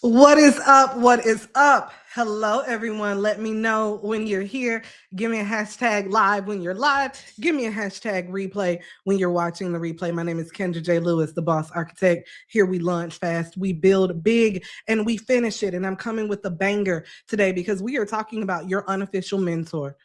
What is up? What is up? Hello, everyone. Let me know when you're here. Give me a hashtag live when you're live. Give me a hashtag replay when you're watching the replay. My name is Kendra J. Lewis, the boss architect. Here we launch fast, we build big, and we finish it. And I'm coming with a banger today because we are talking about your unofficial mentor.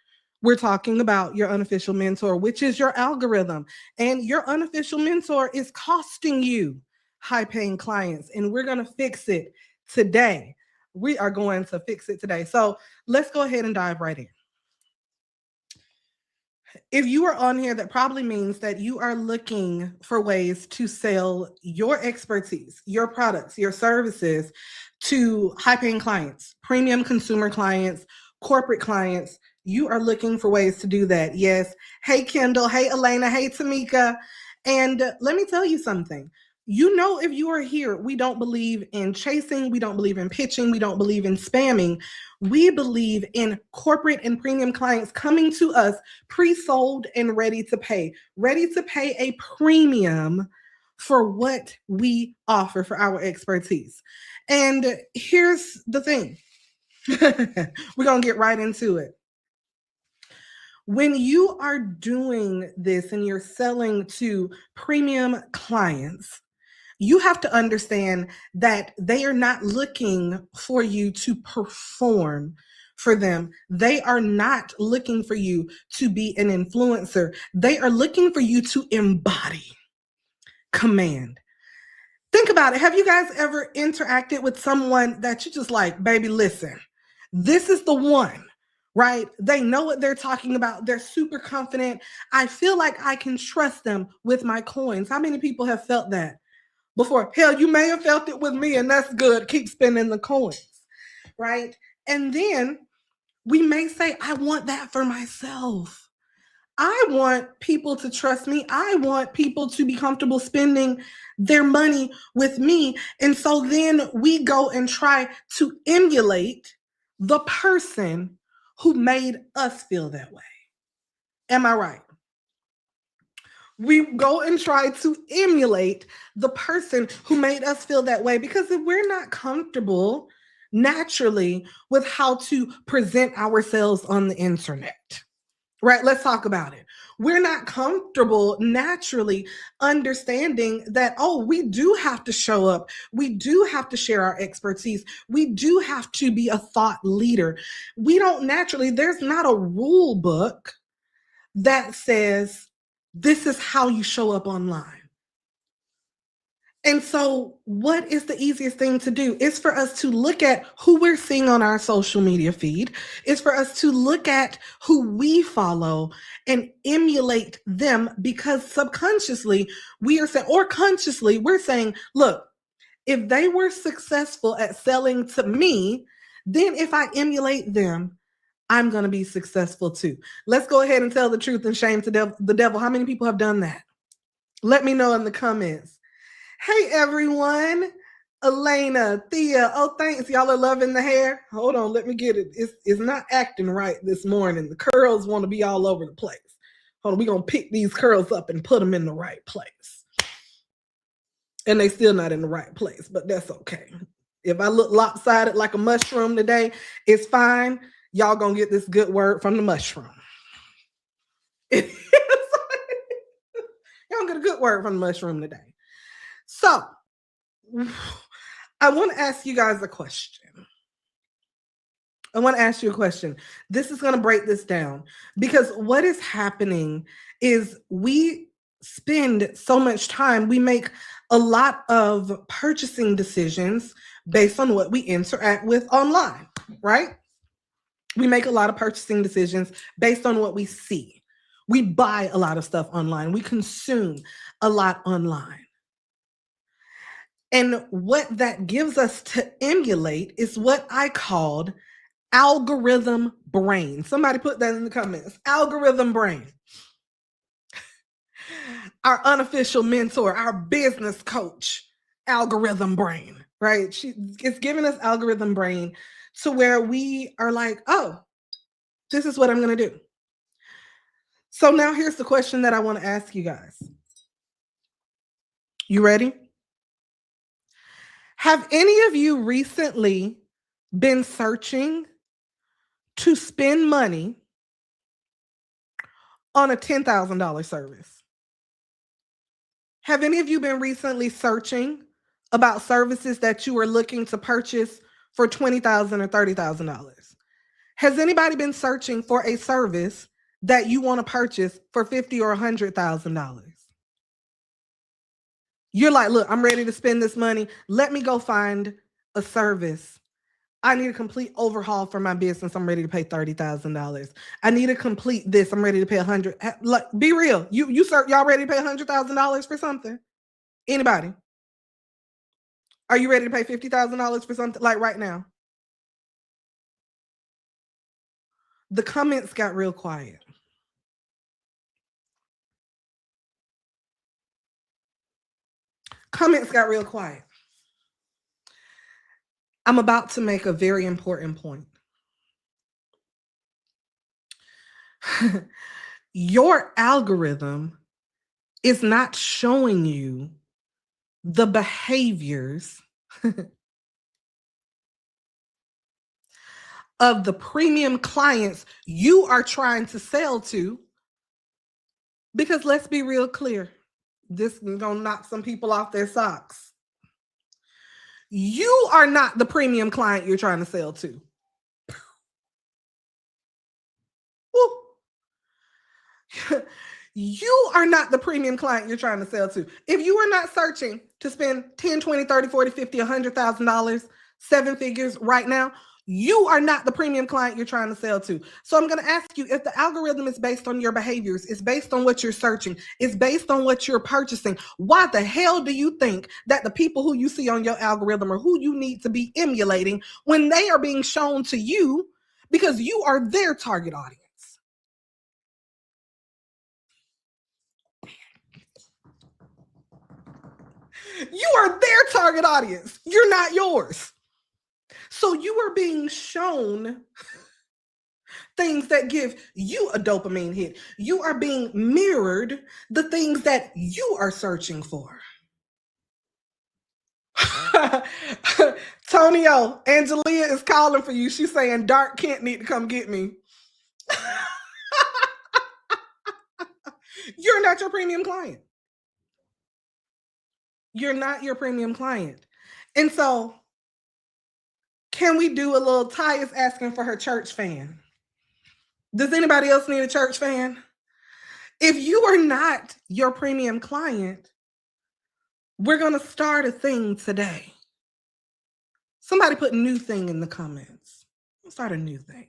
We're talking about your unofficial mentor, which is your algorithm. And your unofficial mentor is costing you high paying clients. And we're going to fix it today. We are going to fix it today. So let's go ahead and dive right in. If you are on here, that probably means that you are looking for ways to sell your expertise, your products, your services to high paying clients, premium consumer clients, corporate clients. You are looking for ways to do that. Yes. Hey, Kendall. Hey, Elena. Hey, Tamika. And let me tell you something. You know, if you are here, we don't believe in chasing, we don't believe in pitching, we don't believe in spamming. We believe in corporate and premium clients coming to us pre-sold and ready to pay a premium for what we offer for our expertise. And here's the thing. We're going to get right into it. When you are doing this and you're selling to premium clients, you have to understand that they are not looking for you to perform for them. They are not looking for you to be an influencer. They are looking for you to embody command. Think about it. Have you guys ever interacted with someone that you just like, baby, listen, this is the one, right? They know what they're talking about. They're super confident. I feel like I can trust them with my coins. How many people have felt that before? Hell, you may have felt it with me, and that's good. Keep spending the coins, right? And then we may say, I want that for myself. I want people to trust me. I want people to be comfortable spending their money with me. And so then we go and try to emulate the person who made us feel that way. Am I right? We go and try to emulate the person who made us feel that way, because if we're not comfortable naturally with how to present ourselves on the internet, right? Let's talk about it. We're not comfortable naturally understanding that, oh, we do have to show up. We do have to share our expertise. We do have to be a thought leader. We don't naturally, there's not a rule book that says this is how you show up online. And so, what is the easiest thing to do? It's for us to look at who we're seeing on our social media feed. It's for us to look at who we follow and emulate them, because subconsciously we are saying, or consciously, we're saying, look, if they were successful at selling to me, then if I emulate them, I'm going to be successful too. Let's go ahead and tell the truth and shame to the devil. How many people have done that? Let me know in the comments. Hey, everyone. Elena, Thea. Oh, thanks. Y'all are loving the hair. Hold on. Let me get it. It's not acting right this morning. The curls want to be all over the place. Hold on. We're going to pick these curls up and put them in the right place. And they still not in the right place, but that's okay. If I look lopsided like a mushroom today, it's fine. Y'all going to get this good word from the mushroom. Y'all get a good word from the mushroom today. So, I want to ask you guys a question. I want to ask you a question. This is going to break this down, because what is happening is we spend so much time, we make a lot of purchasing decisions based on what we interact with online, right? We make a lot of purchasing decisions based on what we see. We buy a lot of stuff online. We consume a lot online. And what that gives us to emulate is what I called algorithm brain. Somebody put that in the comments. Algorithm brain. Our unofficial mentor, our business coach, algorithm brain, right? It's giving us algorithm brain to where we are like, oh, this is what I'm going to do. So now here's the question that I want to ask you guys. You ready? Have any of you recently been searching to spend money on a $10,000 service? Have any of you been recently searching about services that you are looking to purchase for $20,000 or $30,000? Has anybody been searching for a service that you want to purchase for $50,000 or $100,000? You're like, look, I'm ready to spend this money. Let me go find a service. I need a complete overhaul for my business. I'm ready to pay $30,000. I need to complete this. I'm ready to pay $100,000. Like, be real. Y'all ready to pay $100,000 for something? Anybody? Are you ready to pay $50,000 for something like right now? The comments got real quiet. Comments got real quiet. I'm about to make a very important point. Your algorithm is not showing you the behaviors of the premium clients you are trying to sell to, because let's be real clear, this is gonna knock some people off their socks. You are not the premium client you're trying to sell to. You are not the premium client you're trying to sell to. If you are not searching to spend 10, 20, 30, 40, 50, $100,000, seven figures right now, you are not the premium client you're trying to sell to. So I'm going to ask you, if the algorithm is based on your behaviors, it's based on what you're searching, it's based on what you're purchasing, why the hell do you think that the people who you see on your algorithm are who you need to be emulating when they are being shown to you because you are their target audience? You are their target audience. You're not yours. So you are being shown things that give you a dopamine hit. You are being mirrored the things that you are searching for. Tonio, Angelia is calling for you. She's saying Dark Kent need to come get me. You're not your premium client. You're not your premium client. And so, can we do a little? Ty is asking for her church fan. Does anybody else need a church fan? If you are not your premium client, we're going to start a thing today. Somebody put new thing in the comments. Let's start a new thing.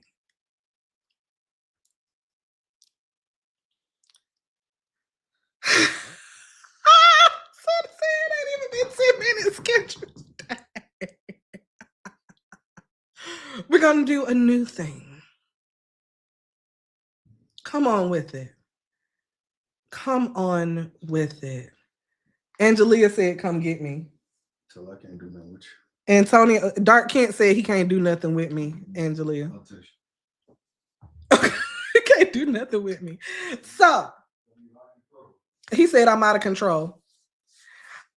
It ain't even been 10 minutes. We're going to do a new thing. Come on with it. Come on with it. Angelia said, come get me. So I can't do nothing with you. Antonio, Dark Kent said he can't do nothing with me, Angelia. I'll touch you. He can't do nothing with me. So, he said I'm out of control.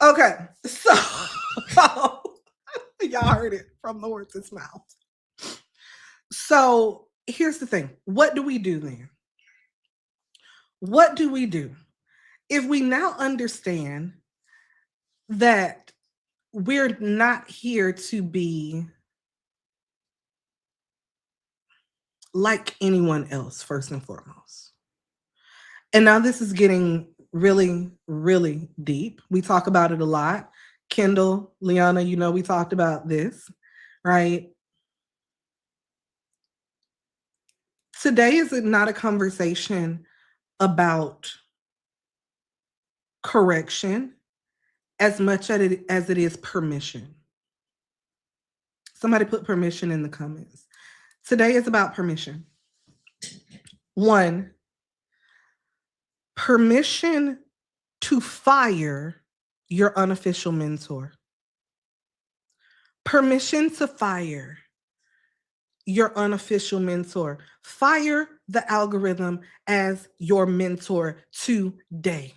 Okay, so y'all heard it from the horse's mouth. So here's the thing. What do we do then? What do we do? If we now understand that we're not here to be like anyone else, first and foremost. And now this is getting really, really deep. We talk about it a lot. Kendall, Liana, you know, we talked about this, right? Today is not a conversation about correction as much as it is permission. Somebody put permission in the comments. Today is about permission. One, permission to fire your unofficial mentor. Permission to fire your unofficial mentor. Fire the algorithm as your mentor today.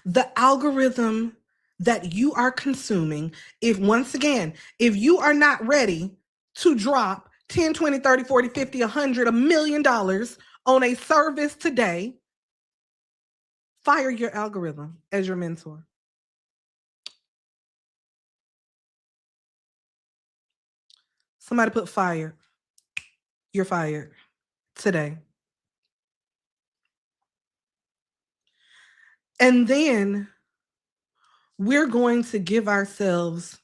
The algorithm that you are consuming, if once again, if you are not ready to drop 10, 20, 30, 40, 50, 100, $1 million on a service today, fire your algorithm as your mentor. Somebody put fire. You're fired today. And then we're going to give ourselves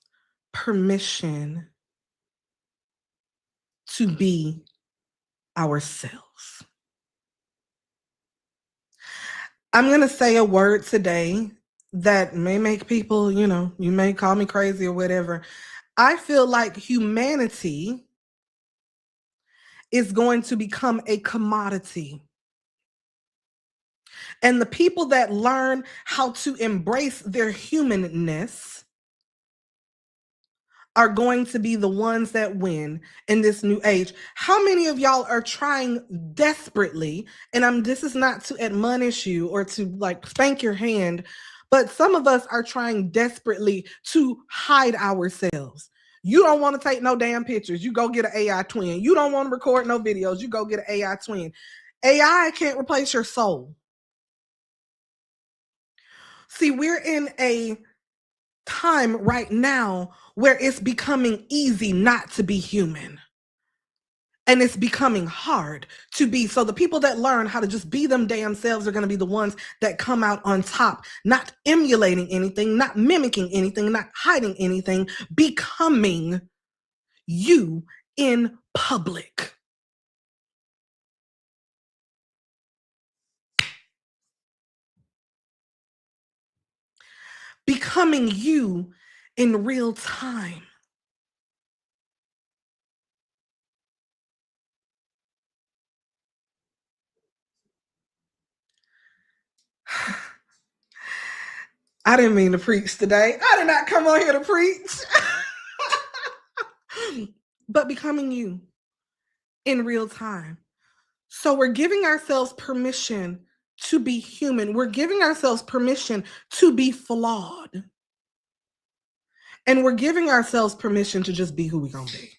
permission to be ourselves. I'm going to say a word today that may make people, you may call me crazy or whatever. I feel like humanity is going to become a commodity. And the people that learn how to embrace their humanness are going to be the ones that win in this new age. How many of y'all are trying desperately, and this is not to admonish you or to like spank your hand, but some of us are trying desperately to hide ourselves. You don't want to take no damn pictures. You go get an AI twin. You don't want to record no videos. You go get an AI twin. AI can't replace your soul. See, we're in a time right now where it's becoming easy not to be human. And it's becoming hard to be. So the people that learn how to just be them damn selves are going to be the ones that come out on top, not emulating anything, not mimicking anything, not hiding anything, becoming you in public. Becoming you in real time. I didn't mean to preach today. I did not come on here to preach. But becoming you in real time. So we're giving ourselves permission to be human. We're giving ourselves permission to be flawed. And we're giving ourselves permission to just be who we're going to be.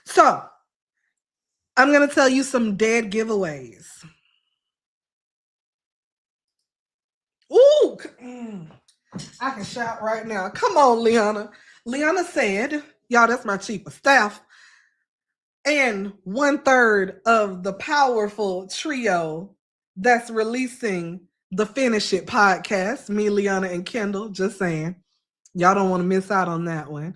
So I'm going to tell you some dead giveaways. Ooh, I can shout right now. Come on, Liana. Liana said, y'all, that's my chief of staff. And 1/3 of the powerful trio that's releasing the Finish It podcast, me, Liana, and Kendall, just saying. Y'all don't want to miss out on that one.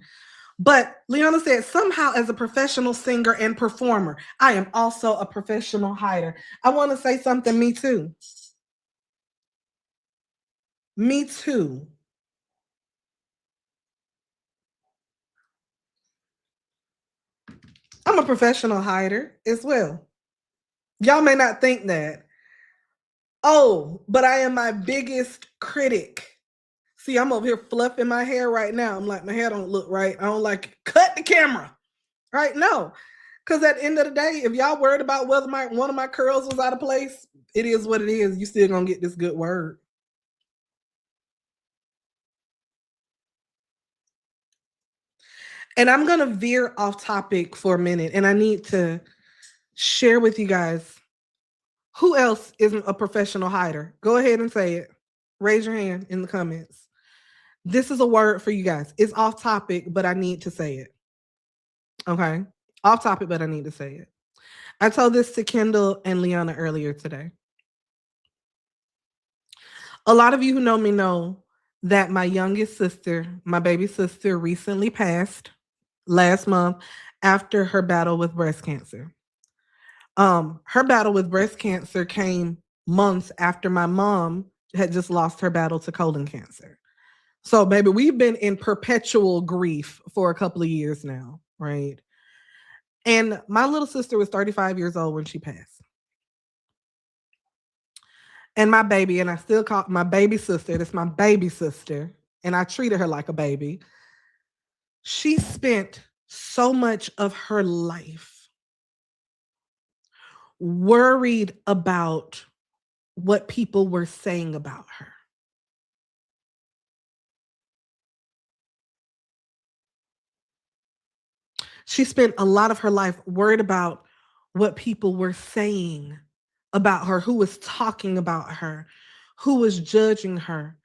But Liana said, somehow as a professional singer and performer, I am also a professional hider. I want to say something, me too. Me too. I'm a professional hider as well. Y'all may not think that. Oh, but I am my biggest critic. See, I'm over here fluffing my hair right now. I'm like, my hair don't look right. I don't like it. Cut the camera. Right? No. Because at the end of the day, if y'all worried about whether one of my curls was out of place, it is what it is. You still gonna get this good word. And I'm gonna veer off topic for a minute, and I need to share with you guys who else isn't a professional hider. Go ahead and say it. Raise your hand in the comments. This is a word for you guys. It's off topic, but I need to say it. Okay? Off topic, but I need to say it. I told this to Kendall and Liana earlier today. A lot of you who know me know that my youngest sister, my baby sister, recently passed last month after her battle with breast cancer. Her battle with breast cancer came months after my mom had just lost her battle to colon cancer. So, baby, we've been in perpetual grief for a couple of years now, right? And my little sister was 35 years old when she passed. And my baby, and I still call my baby sister, that's my baby sister, and I treated her like a baby. She spent so much of her life worried about what people were saying about her. She spent a lot of her life worried about what people were saying about her, who was talking about her, who was judging her.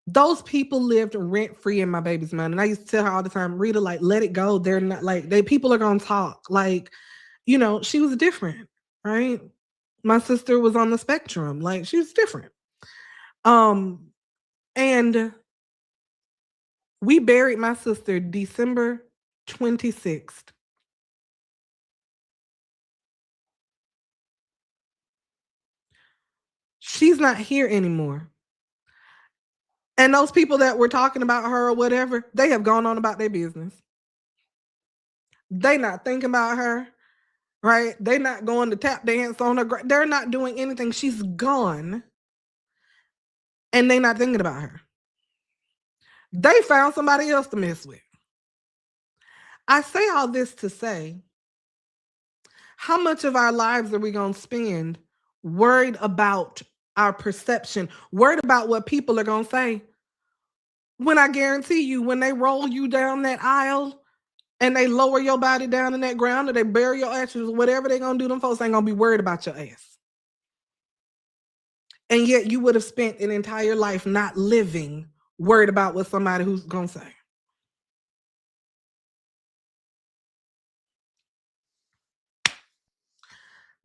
Those people lived rent free in my baby's mind. And I used to tell her all the time, Rita, like, let it go. They're not like, people are going to talk. Like, she was different, right? My sister was on the spectrum. Like, she was different. And we buried my sister December 26th. She's not here anymore. And those people that were talking about her or whatever, they have gone on about their business. They not thinking about her, right? They not going to tap dance on her. They're not doing anything. She's gone. And they not thinking about her. They found somebody else to mess with. I say all this to say, how much of our lives are we going to spend worried about our perception, worried about what people are going to say? When I guarantee you, when they roll you down that aisle and they lower your body down in that ground or they bury your ashes, whatever they're going to do, them folks ain't going to be worried about your ass. And yet you would have spent an entire life not living worried about what somebody who's going to say.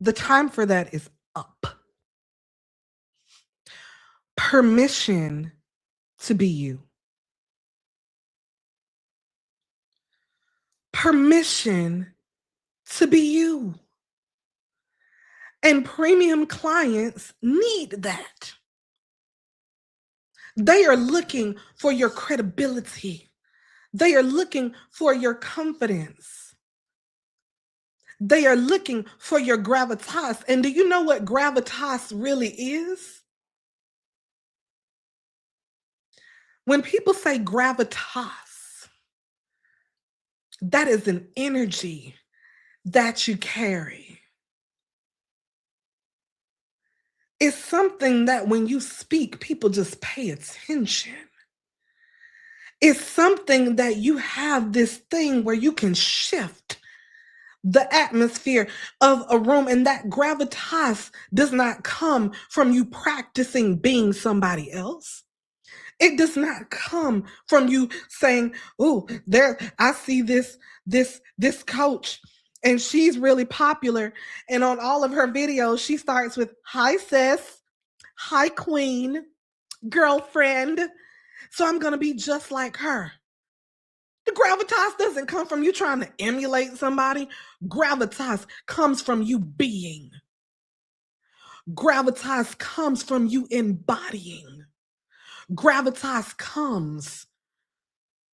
The time for that is up. Permission to be you. Permission to be you. And premium clients need that. They are looking for your credibility. They are looking for your confidence. They are looking for your gravitas. And do you know what gravitas really is? When people say gravitas, that is an energy that you carry. It's something that when you speak, people just pay attention. It's something that you have this thing where you can shift the atmosphere of a room, and that gravitas does not come from you practicing being somebody else. It does not come from you saying, "Oh, there, I see this coach, and she's really popular." And on all of her videos, she starts with, "Hi, sis. Hi, queen, girlfriend. So I'm gonna be just like her." The gravitas doesn't come from you trying to emulate somebody. Gravitas comes from you being. Gravitas comes from you embodying. Gravitas comes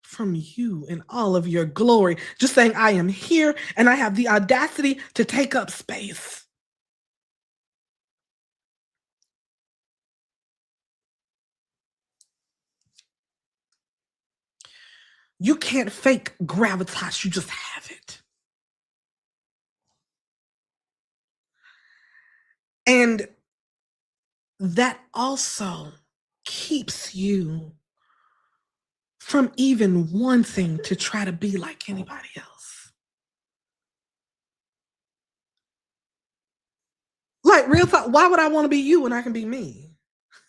from you in all of your glory. Just saying, I am here and I have the audacity to take up space. You can't fake gravitas, you just have it. And that also keeps you from even wanting to try to be like anybody else. Like, real talk, why would I want to be you when I can be me?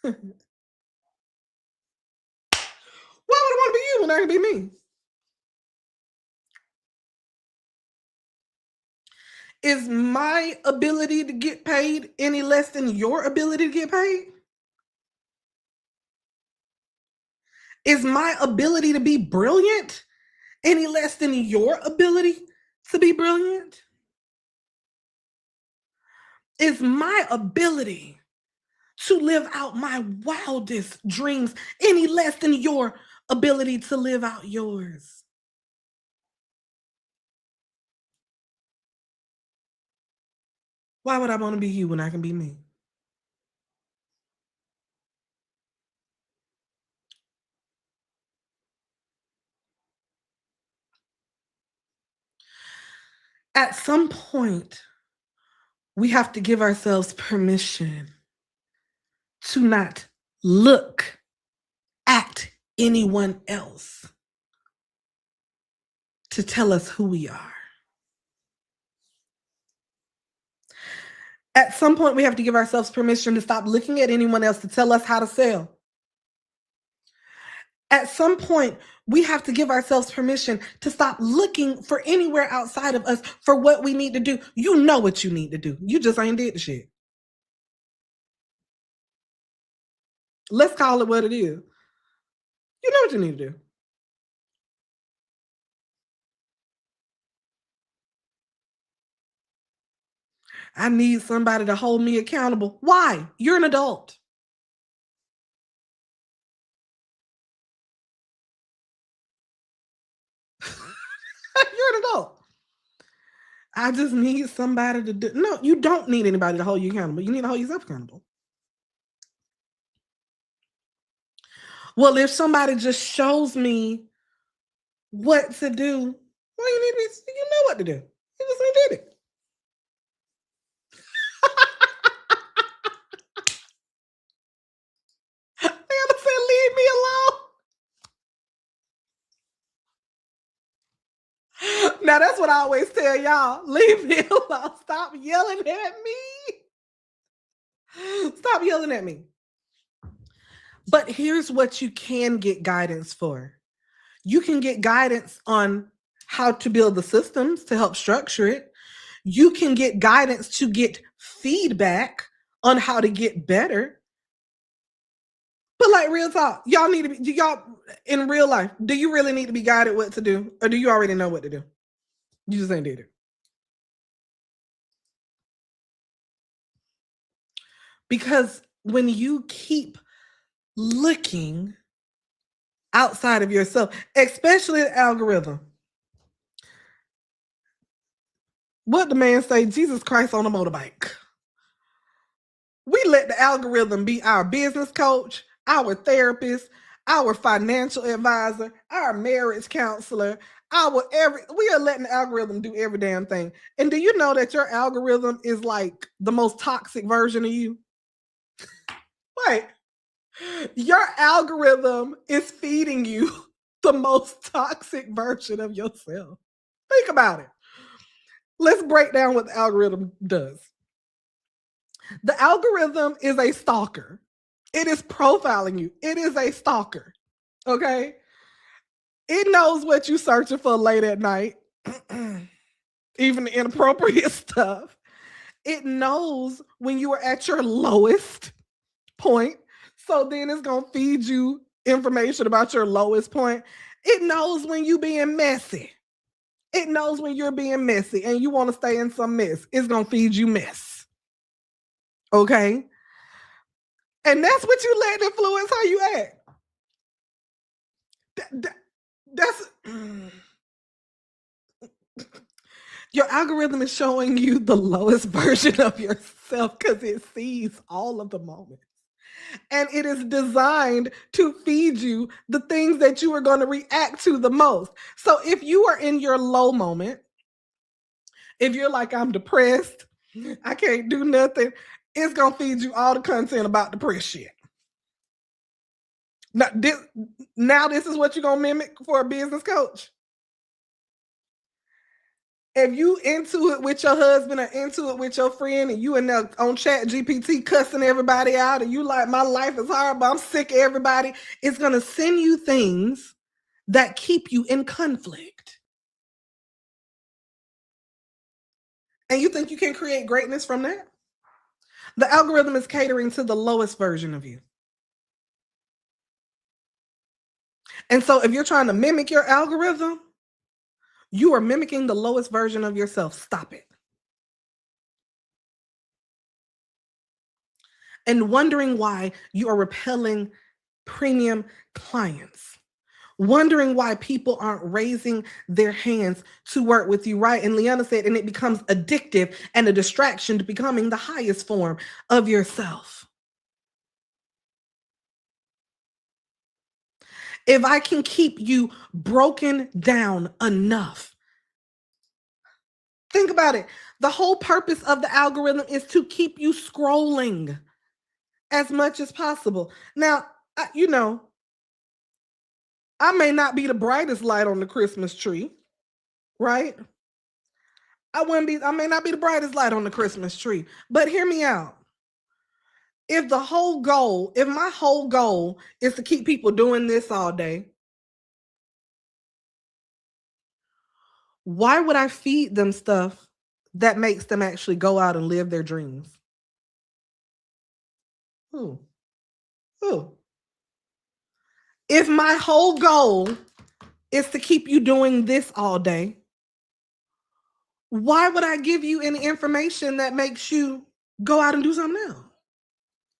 Why would I want to be you when I can be me? Is my ability to get paid any less than your ability to get paid? Is my ability to be brilliant any less than your ability to be brilliant? Is my ability to live out my wildest dreams any less than your ability to live out yours? Why would I want to be you when I can be me? At some point, we have to give ourselves permission to not look at anyone else to tell us who we are. At some point, we have to give ourselves permission to stop looking at anyone else to tell us how to sell. At some point, we have to give ourselves permission to stop looking for anywhere outside of us for what we need to do. You know what you need to do. You just ain't did the shit. Let's call it what it is. You know what you need to do. I need somebody to hold me accountable. Why? You're an adult. You're an adult. I just need somebody to do. No, you don't need anybody to hold you accountable. You need to hold yourself accountable. Well, if somebody just shows me what to do, well, you know what to do. You just ain't did it. Anna said, leave me alone. Now that's what I always tell y'all. Leave me alone. Stop yelling at me. Stop yelling at me. But here's what you can get guidance for. You can get guidance on how to build the systems to help structure it. You can get guidance to get feedback on how to get better. But like real talk, y'all need to be, do y'all in real life, do you really need to be guided what to do? Or do you already know what to do? You just ain't did it. Because when you keep looking outside of yourself, especially the algorithm, what the man say? Jesus Christ on a motorbike. We let the algorithm be our business coach, our therapist, our financial advisor, our marriage counselor, we are letting the algorithm do every damn thing. And do you know that your algorithm is like the most toxic version of you? Wait, your algorithm is feeding you the most toxic version of yourself. Think about it. Let's break down what the algorithm does. The algorithm is a stalker. It is profiling you. It is a stalker. Okay. It knows what you're searching for late at night, even the inappropriate stuff. It knows when you are at your lowest point. So then it's going to feed you information about your lowest point. It knows when you being messy. It knows when you're being messy and you want to stay in some mess. It's going to feed you mess. Okay. And that's what you let influence how you act. That's your algorithm is showing you the lowest version of yourself because it sees all of the moments. And it is designed to feed you the things that you are going to react to the most. So if you are in your low moment, if you're like, I'm depressed, I can't do nothing, it's going to feed you all the content about depressed shit. Now this is what you're going to mimic for a business coach. If you into it with your husband or into it with your friend and you in there on Chat GPT cussing everybody out and you like, my life is hard, but I'm sick of everybody, it's going to send you things that keep you in conflict. And you think you can create greatness from that? The algorithm is catering to the lowest version of you. And so if you're trying to mimic your algorithm, you are mimicking the lowest version of yourself. Stop it. And wondering why you are repelling premium clients, wondering why people aren't raising their hands to work with you, right? And Leanna said, and it becomes addictive and a distraction to becoming the highest form of yourself. If I can keep you broken down enough, think about it. The whole purpose of the algorithm is to keep you scrolling as much as possible. Now, I may not be the brightest light on the Christmas tree, right? I may not be the brightest light on the Christmas tree, but hear me out. If my whole goal is to keep people doing this all day, why would I feed them stuff that makes them actually go out and live their dreams? Who? Who? If my whole goal is to keep you doing this all day, why would I give you any information that makes you go out and do something else?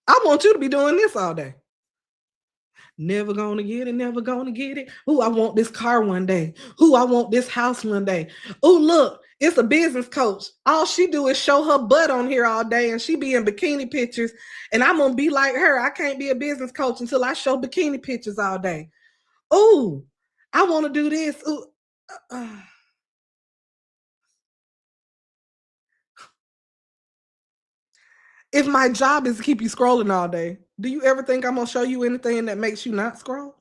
I want you to be doing this all day. Never gonna get it, never gonna get it. Ooh, I want this car one day. Ooh, I want this house one day. Ooh, look, it's a business coach. All she do is show her butt on here all day and she be in bikini pictures. And I'm gonna be like her. I can't be a business coach until I show bikini pictures all day. Ooh, I want to do this. Ooh. If my job is to keep you scrolling all day, do you ever think I'm gonna show you anything that makes you not scroll?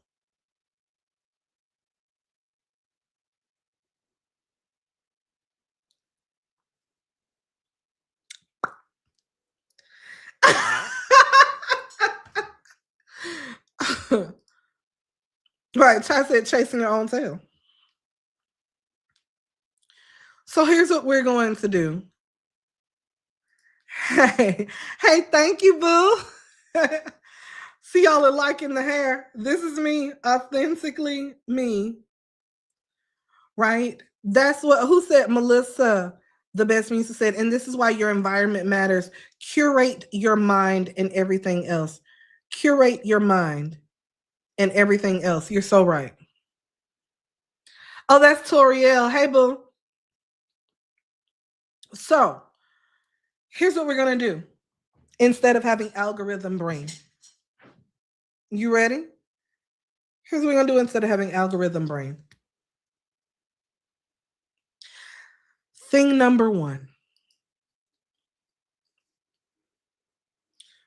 Right, Chai said chasing your own tail. So here's what we're going to do. Hey, hey, thank you, boo. See, y'all are liking the hair. This is me, authentically me, right? That's what, who said, Melissa, the best music said, and this is why your environment matters. Curate your mind and everything else. Curate your mind and everything else. You're so right. Oh, that's Toriel. Hey, boo. So here's what we're going to do instead of having algorithm brain. You ready? Here's what we're going to do instead of having algorithm brain. Thing number one.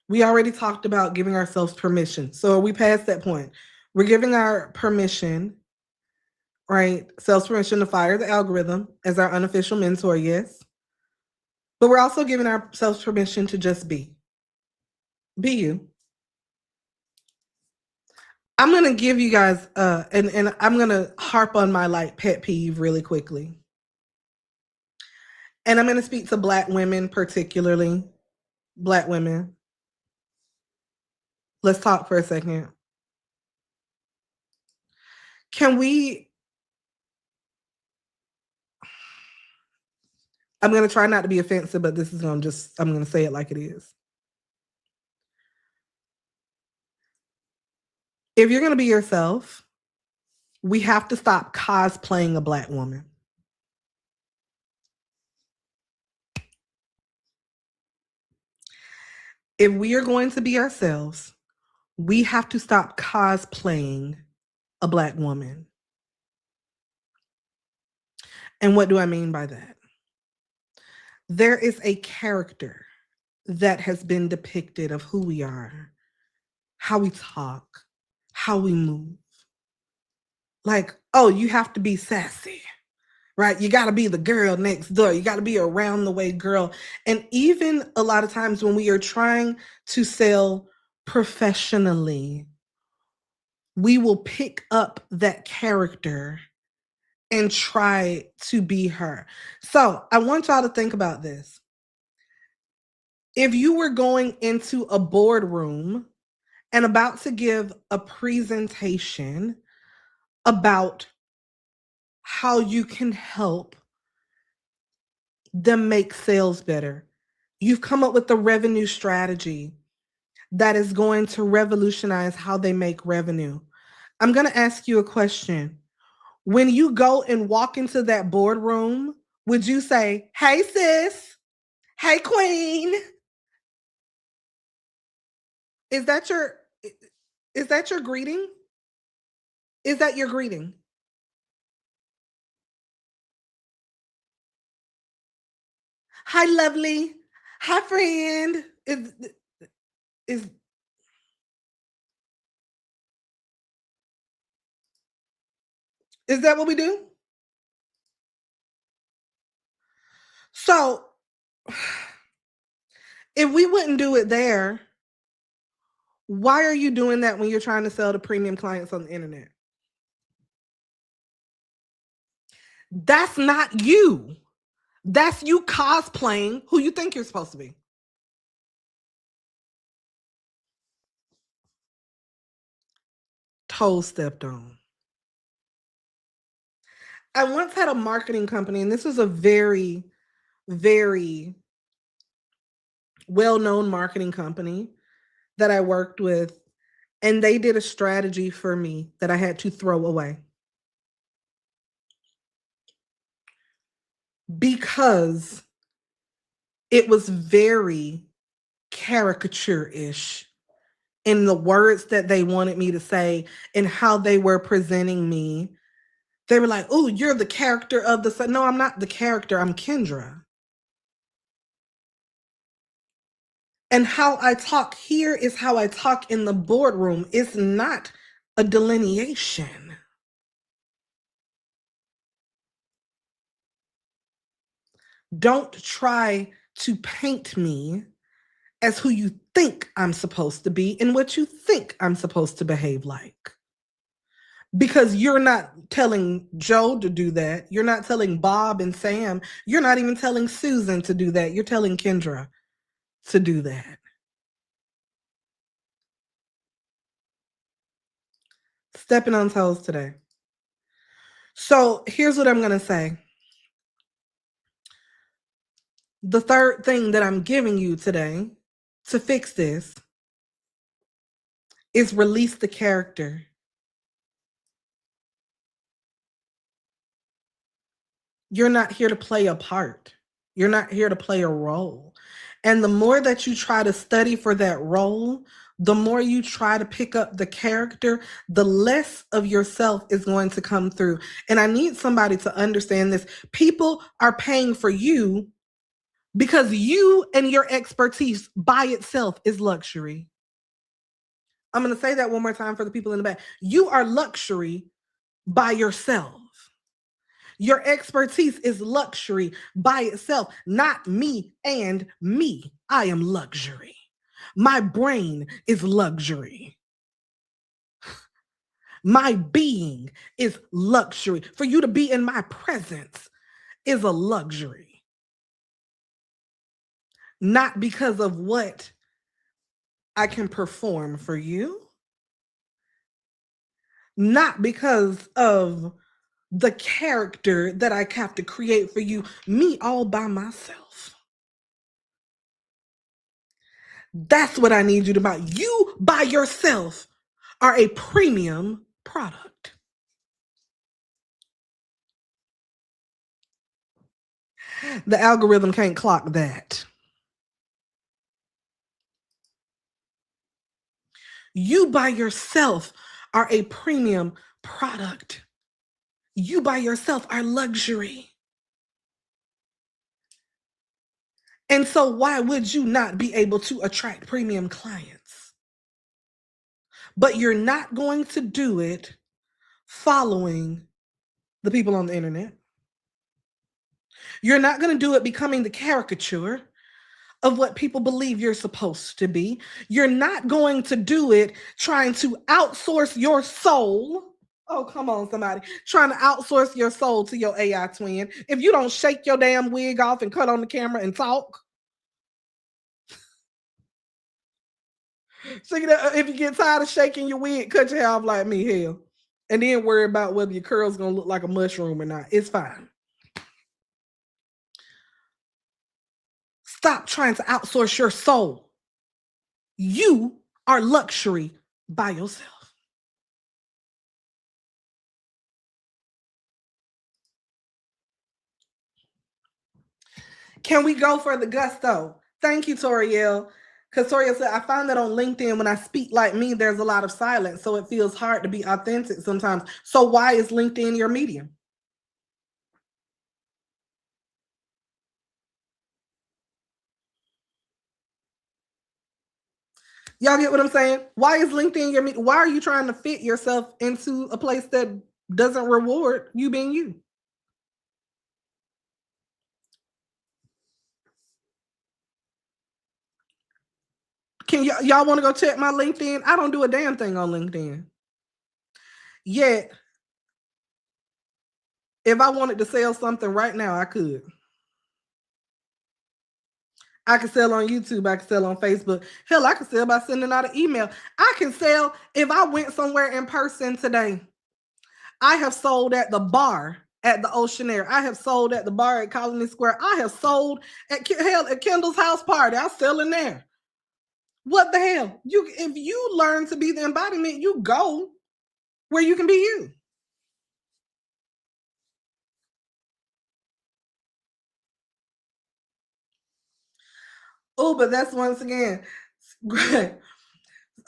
We already talked about giving ourselves permission. So are we past that point? We're giving our permission, right? Self permission to fire the algorithm as our unofficial mentor, yes. But we're also giving ourselves permission to just be. Be you. I'm gonna give you guys and I'm gonna harp on my like pet peeve really quickly. And I'm gonna speak to Black women, particularly Black women. Let's talk for a second. Can we I'm going to try not to be offensive, but this is going to just, I'm going to say it like it is. If you're going to be yourself, we have to stop cosplaying a Black woman. If we are going to be ourselves, we have to stop cosplaying a Black woman. And what do I mean by that? There is a character that has been depicted of who we are, how we talk, how we move. Like, oh, you have to be sassy, right? You got to be the girl next door. You got to be around the way girl. And even a lot of times when we are trying to sell professionally, we will pick up that character and try to be her. So I want y'all to think about this. If you were going into a boardroom and about to give a presentation about how you can help them make sales better, you've come up with a revenue strategy that is going to revolutionize how they make revenue. I'm going to ask you a question. When you go and walk into that boardroom, would you say, "Hey, sis. Hey, queen"? Is that your is that your greeting? Is that your greeting? Hi, lovely. Hi, friend. Is is that what we do? So if we wouldn't do it there, why are you doing that when you're trying to sell to premium clients on the internet? That's not you. That's you cosplaying who you think you're supposed to be. Toes stepped on. I once had a marketing company, and this was a very, very well-known marketing company that I worked with, and they did a strategy for me that I had to throw away. Because it was very caricature-ish in the words that they wanted me to say and how they were presenting me. They were like, "Oh, you're the character of the..." No, I'm not the character. I'm Kendra. And how I talk here is how I talk in the boardroom. It's not a delineation. Don't try to paint me as who you think I'm supposed to be and what you think I'm supposed to behave like. Because you're not telling Joe to do that. You're not telling Bob and Sam. You're not even telling Susan to do that. You're telling Kendra to do that. Stepping on toes today. So here's what I'm going to say. The third thing that I'm giving you today to fix this is release the character. You're not here to play a part. You're not here to play a role. And the more that you try to study for that role, the more you try to pick up the character, the less of yourself is going to come through. And I need somebody to understand this. People are paying for you because you and your expertise by itself is luxury. I'm going to say that one more time for the people in the back. You are luxury by yourself. Your expertise is luxury by itself, not me and me. I am luxury. My brain is luxury. My being is luxury. For you to be in my presence is a luxury. Not because of what I can perform for you, not because of the character that I have to create for you, me all by myself. That's what I need you to buy. You by yourself are a premium product. The algorithm can't clock that. You by yourself are a premium product. You by yourself are luxury. And so why would you not be able to attract premium clients? But you're not going to do it following the people on the internet. You're not going to do it becoming the caricature of what people believe you're supposed to be. You're not going to do it trying to outsource your soul. Oh, come on, somebody. Trying to outsource your soul to your AI twin. If you don't shake your damn wig off and cut on the camera and talk. So if you get tired of shaking your wig, cut your hair off like me, hell. And then worry about whether your curl's going to look like a mushroom or not. It's fine. Stop trying to outsource your soul. You are luxury by yourself. Can we go for the gusto? Thank you, Toriel. Because Toriel said, I find that on LinkedIn, when I speak like me, there's a lot of silence. So it feels hard to be authentic sometimes. So why is LinkedIn your medium? Y'all get what I'm saying? Why is LinkedIn your medium? Why are you trying to fit yourself into a place that doesn't reward you being you? Can y'all want to go check my LinkedIn? I don't do a damn thing on LinkedIn. Yet, if I wanted to sell something right now, I could. I can sell on YouTube. I can sell on Facebook. Hell, I can sell by sending out an email. I can sell if I went somewhere in person today. I have sold at the bar at the Oceanair. I have sold at the bar at Colony Square. I have sold at Kendall's house party. I sell in there. What the hell? If you learn to be the embodiment, you go where you can be you. Oh, but that's once again great.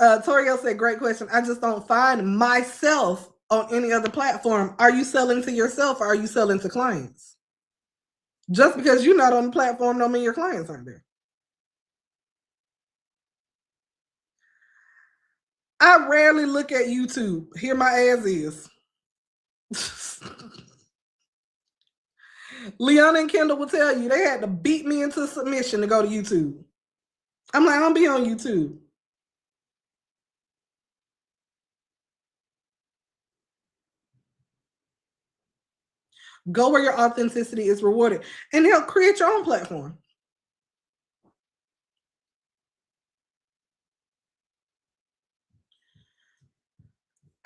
Toriel said, great question. I just don't find myself on any other platform. Are you selling to yourself or are you selling to clients? Just because you're not on the platform don't mean your clients aren't there. I rarely look at YouTube. Here my ass is. Leon and Kendall will tell you they had to beat me into submission to go to YouTube. I'm like, I don't be on YouTube. Go where your authenticity is rewarded and help create your own platform.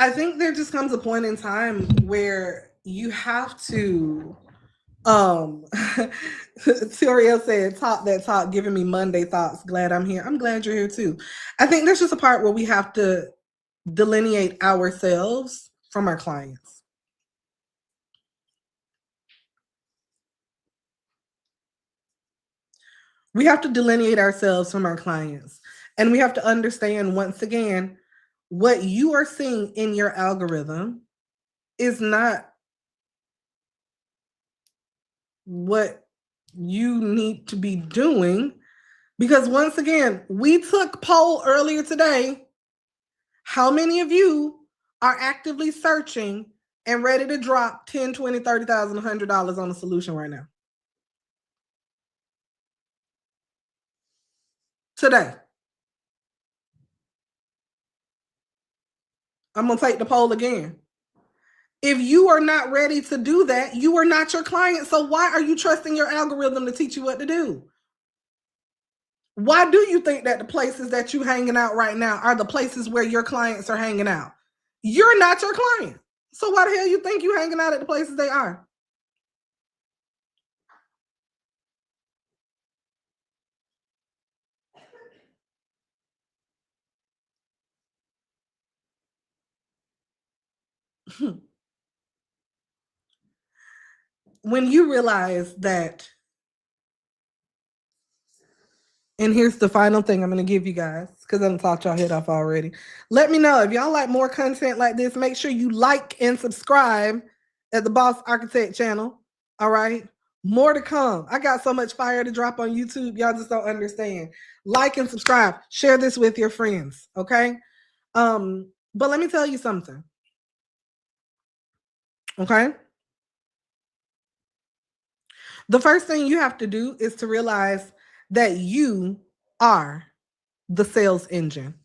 I think there just comes a point in time where you have to Toriel said, talk that talk, giving me Monday thoughts. Glad I'm here. I'm glad you're here too. I think there's just a part where we have to delineate ourselves from our clients. We have to delineate ourselves from our clients. And we have to understand, once again, what you are seeing in your algorithm is not what you need to be doing. Because once again, we took poll earlier today. How many of you are actively searching and ready to drop 10, 20, 30,000, $100 on a solution right now? Today. I'm going to take the poll again. If you are not ready to do that, you are not your client. So why are you trusting your algorithm to teach you what to do? Why do you think that the places that you hanging out right now are the places where your clients are hanging out? You're not your client. So why the hell you think you hanging out at the places they are? When you realize that, and here's the final thing I'm going to give you guys, because I'm talked y'all head off already. Let me know if y'all like more content like this. Make sure you like and subscribe at the Boss Architect channel. All right. More to come. I got so much fire to drop on YouTube. Y'all just don't understand. Like and subscribe. Share this with your friends. Okay. But let me tell you something. Okay. The first thing you have to do is to realize that you are the sales engine.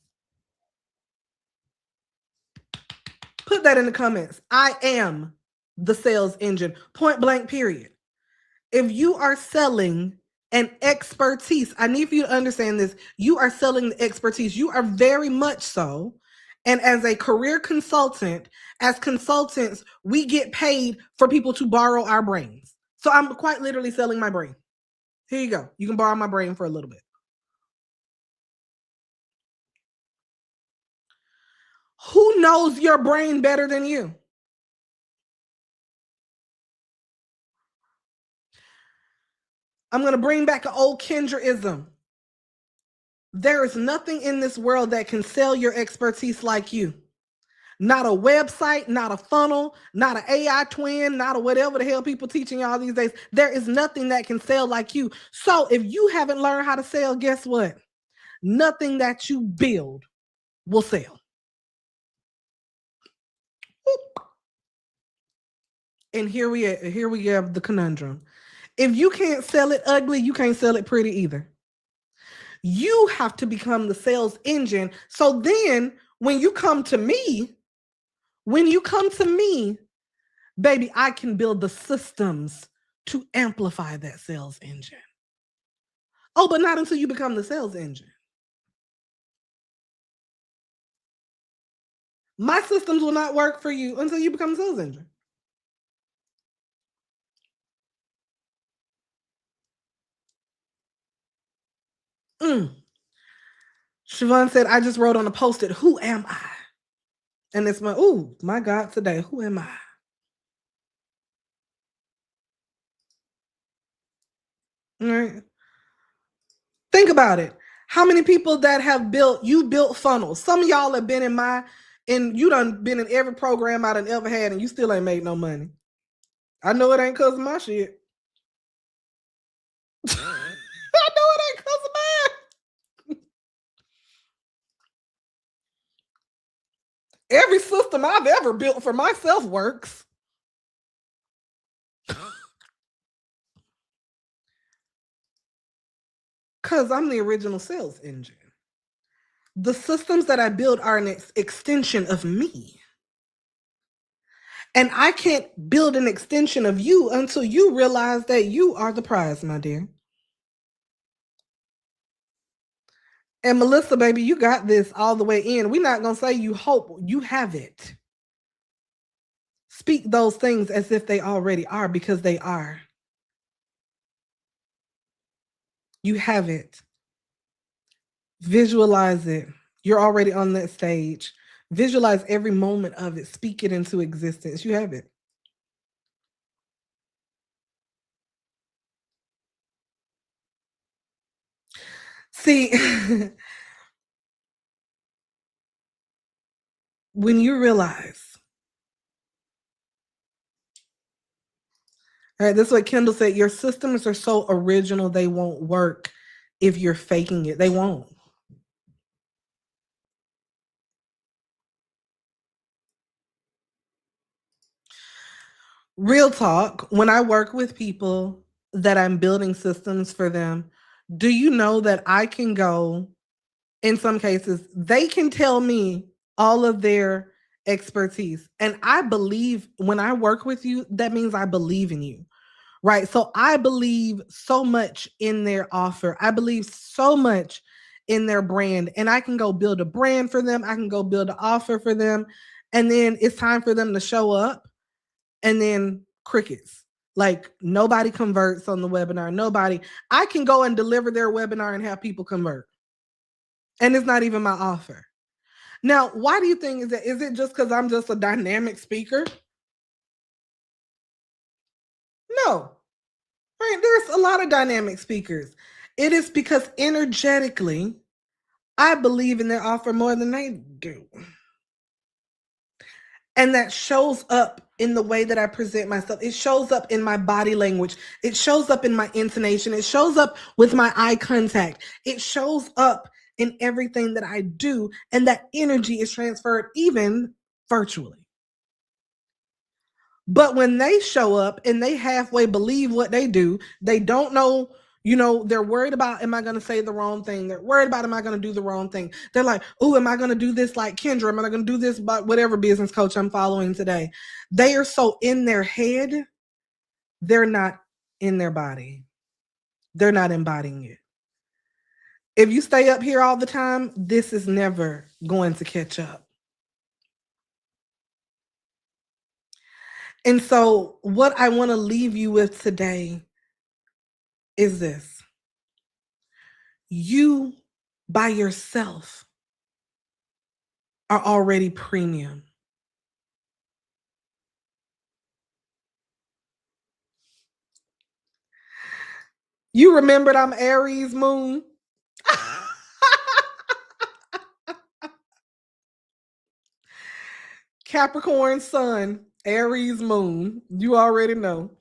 Put that in the comments. I am the sales engine. Point blank, period. If you are selling an expertise, I need for you to understand this. You are selling the expertise. You are very much so. And as a career consultant, as consultants, we get paid for people to borrow our brains. So I'm quite literally selling my brain. Here you go. You can borrow my brain for a little bit. Who knows your brain better than you? I'm going to bring back an old Kendraism. There is nothing in this world that can sell your expertise like you. Not a website, not a funnel, not an AI twin, not a whatever the hell people teaching y'all these days. There is nothing that can sell like you. So if you haven't learned how to sell, guess what? Nothing that you build will sell. And here we have the conundrum. If you can't sell it ugly, you can't sell it pretty either. You have to become the sales engine. So then when you come to me, baby, I can build the systems to amplify that sales engine. Oh, but not until you become the sales engine. My systems will not work for you until you become the sales engine. Siobhan said, I just wrote on a post-it, who am I? And it's my God, today, who am I? All right. Think about it. How many people that have built funnels? Some of y'all have been and you done been in every program I done ever had, and you still ain't made no money. I know it ain't because of my shit. I know it ain't because of mine. Every system I've ever built for myself works. Because I'm the original sales engine. The systems that I build are an extension of me. And I can't build an extension of you until you realize that you are the prize, my dear. And Melissa, baby, you got this all the way in. We're not going to say you hope, you have it. Speak those things as if they already are, because they are. You have it. Visualize it. You're already on that stage. Visualize every moment of it. Speak it into existence. You have it. See, when you realize, all right, this is what Kendall said, your systems are so original, they won't work if you're faking it. They won't. Real talk, when I work with people that I'm building systems for them, do you know that I can go, in some cases, they can tell me all of their expertise. And I believe when I work with you, that means I believe in you, right? So I believe so much in their offer. I believe so much in their brand. And I can go build a brand for them. I can go build an offer for them. And then it's time for them to show up, and then crickets. Like nobody converts on the webinar. Nobody. I can go and deliver their webinar and have people convert. And it's not even my offer. Now, why do you think is that? Is it just because I'm just a dynamic speaker? No. Right. There's a lot of dynamic speakers. It is because energetically, I believe in their offer more than they do. And that shows up in the way that I present myself. It shows up in my body language. It shows up in my intonation. It shows up with my eye contact. It shows up in everything that I do. And that energy is transferred even virtually. But when they show up and they halfway believe what they do, they don't know, they're worried about, am I going to say the wrong thing? They're worried about, am I going to do the wrong thing? They're like, oh, am I going to do this like Kendra? Am I going to do this by whatever business coach I'm following today? They are so in their head, they're not in their body. They're not embodying it. If you stay up here all the time, this is never going to catch up. And so what I want to leave you with today is this. You by yourself are already premium. You remembered I'm Aries moon? Capricorn sun, Aries moon. You already know.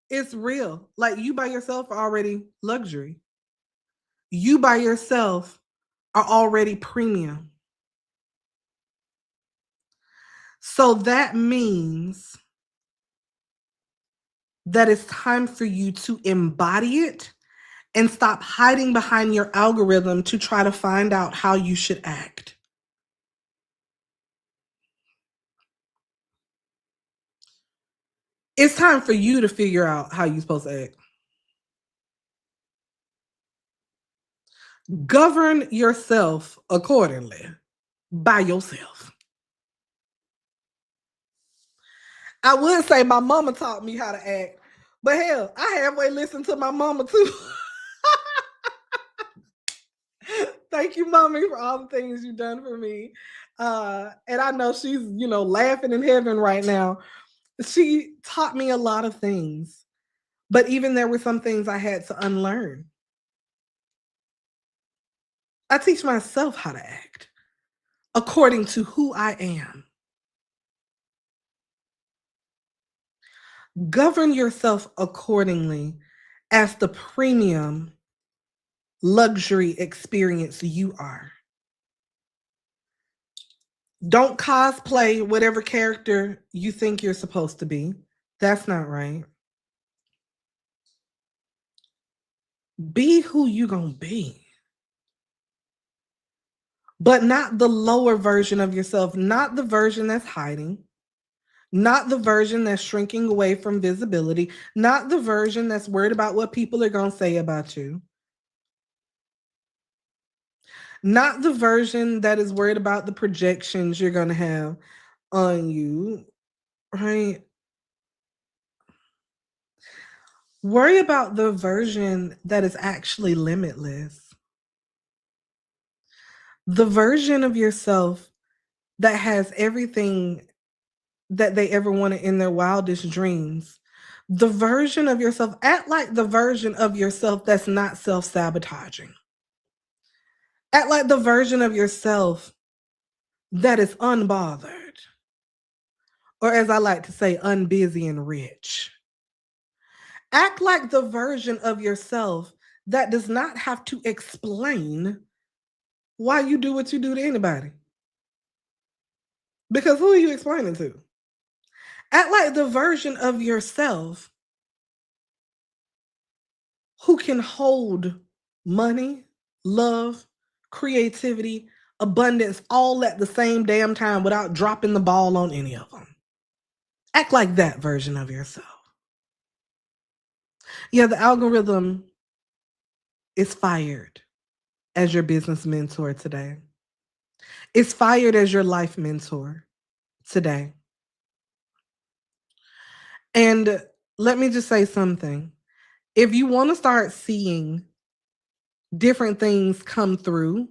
It's real. Like you by yourself are already luxury. You by yourself are already premium. So that means that it's time for you to embody it and stop hiding behind your algorithm to try to find out how you should act. It's time for you to figure out how you're supposed to act. Govern yourself accordingly by yourself. I would say my mama taught me how to act, but hell, I halfway listened to my mama too. Thank you, mommy, for all the things you've done for me. And I know she's, laughing in heaven right now. She taught me a lot of things, but even there were some things I had to unlearn. I teach myself how to act according to who I am. Govern yourself accordingly as the premium luxury experience you are. Don't cosplay whatever character you think you're supposed to be. That's not right. Be who you gonna be. But not the lower version of yourself, not the version that's hiding, not the version that's shrinking away from visibility, not the version that's worried about what people are gonna say about you. Not the version that is worried about the projections you're gonna have on you, right? Worry about the version that is actually limitless. The version of yourself that has everything that they ever wanted in their wildest dreams. The version of yourself, act like the version of yourself that's not self-sabotaging. Act like the version of yourself that is unbothered. Or as I like to say, unbusy and rich. Act like the version of yourself that does not have to explain why you do what you do to anybody. Because who are you explaining to? Act like the version of yourself who can hold money, love, creativity, abundance all at the same damn time without dropping the ball on any of them. Act like that version of yourself. Yeah, the algorithm is fired as your business mentor today. It's fired as your life mentor today. And let me just say something. If you want to start seeing different things come through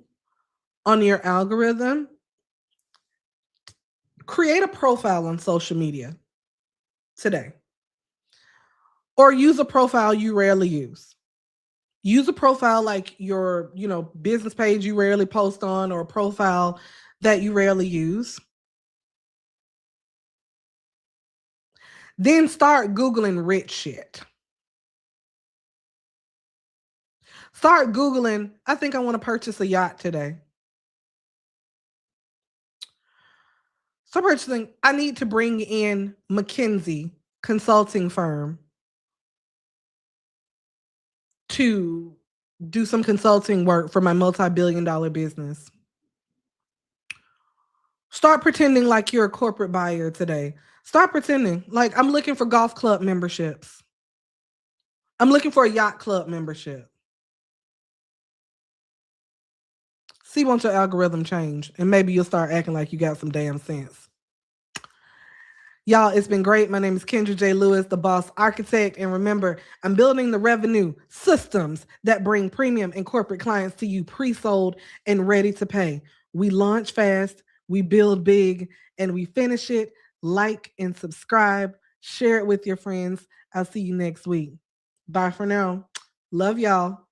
on your algorithm, create a profile on social media today. Or use a profile you rarely use. Use a profile like your, business page you rarely post on, or a profile that you rarely use. Then start Googling rich shit. Start Googling, I think I want to purchase a yacht today. Start purchasing, I need to bring in McKinsey consulting firm to do some consulting work for my multi-billion-dollar business. Start pretending like you're a corporate buyer today. Start pretending like I'm looking for golf club memberships. I'm looking for a yacht club membership. See, once your algorithm change, and maybe you'll start acting like you got some damn sense. Y'all, it's been great. My name is Kendra J. Lewis, the Boss Architect. And remember, I'm building the revenue systems that bring premium and corporate clients to you pre-sold and ready to pay. We launch fast, we build big, and we finish it. Like and subscribe. Share it with your friends. I'll see you next week. Bye for now. Love y'all.